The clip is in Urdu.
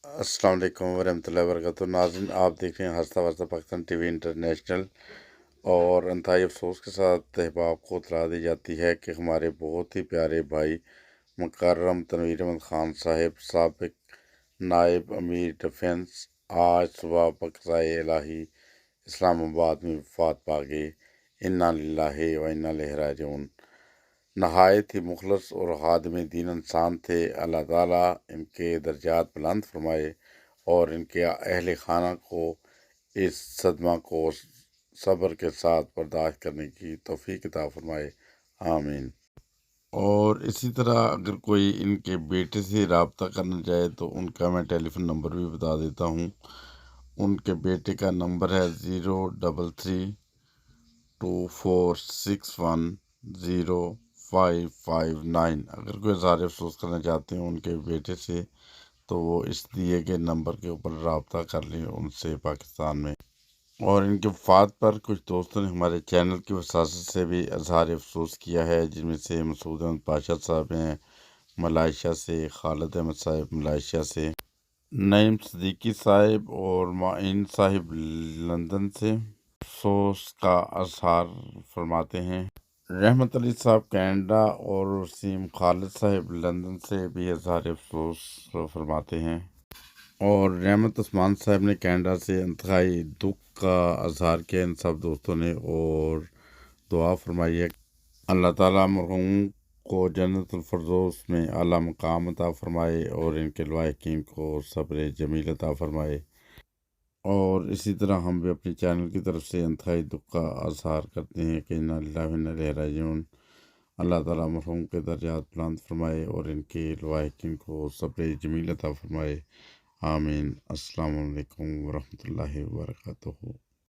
السلام علیکم ورحمۃ اللہ وبرکاتہ ناظرین، آپ دیکھ رہے ہیں ہنستا ورثہ پاکستان ٹی وی انٹرنیشنل، اور انتہائی افسوس کے ساتھ احباب کو اطلاع دی جاتی ہے کہ ہمارے بہت ہی پیارے بھائی مکرم تنویر احمد خان صاحب، سابق نائب امیر ڈیفنس، آج صبح بقضائے الہی اسلام آباد میں وفات پا گئے۔ انا للہ و انا الیہ راجعون۔ نہایت ہی مخلص اور خادم دین انسان تھے۔ اللہ تعالیٰ ان کے درجات بلند فرمائے اور ان کے اہل خانہ کو اس صدمہ کو صبر کے ساتھ برداشت کرنے کی توفیق عطا فرمائے، آمین۔ اور اسی طرح اگر کوئی ان کے بیٹے سے رابطہ کرنا چاہے تو ان کا میں ٹیلی فون نمبر بھی بتا دیتا ہوں۔ ان کے بیٹے کا نمبر ہے 03324610559۔ اگر کوئی اظہار افسوس کرنا چاہتے ہیں ان کے بیٹے سے تو وہ اس دیے گئے نمبر کے اوپر رابطہ کر لیں ان سے پاکستان میں۔ اور ان کے وفات پر کچھ دوستوں نے ہمارے چینل کی وساطت سے بھی اظہار افسوس کیا ہے، جن میں سے مسعود احمد پاشا صاحب ہیں ملائیشیا سے، خالد احمد صاحب ملائیشیا سے، نعیم صدیقی صاحب اور معین صاحب لندن سے افسوس کا اظہار فرماتے ہیں۔ رحمت علی صاحب کینیڈا اور وسیم خالد صاحب لندن سے بھی اظہار افسوس فرماتے ہیں۔ اور رحمت عثمان صاحب نے کینیڈا سے انتہائی دکھ کا اظہار کیا ان سب دوستوں نے، اور دعا فرمائی ہے اللہ تعالیٰ مرحوم کو جنت الفردوس میں اعلیٰ مقام عطا فرمائے اور ان کے لواحقین کو صبر جمیل عطا فرمائے۔ اور اسی طرح ہم بھی اپنے چینل کی طرف سے انتہائی دکھ کا اظہار کرتے ہیں کہ انا للہ و انا الیہ راجعون۔ اللہ تعالیٰ مرحوم کے درجات بلند فرمائے اور ان کے لواحقین کو صبر جمیل عطا فرمائے، آمین۔ السلام علیکم ورحمۃ اللہ وبرکاتہ۔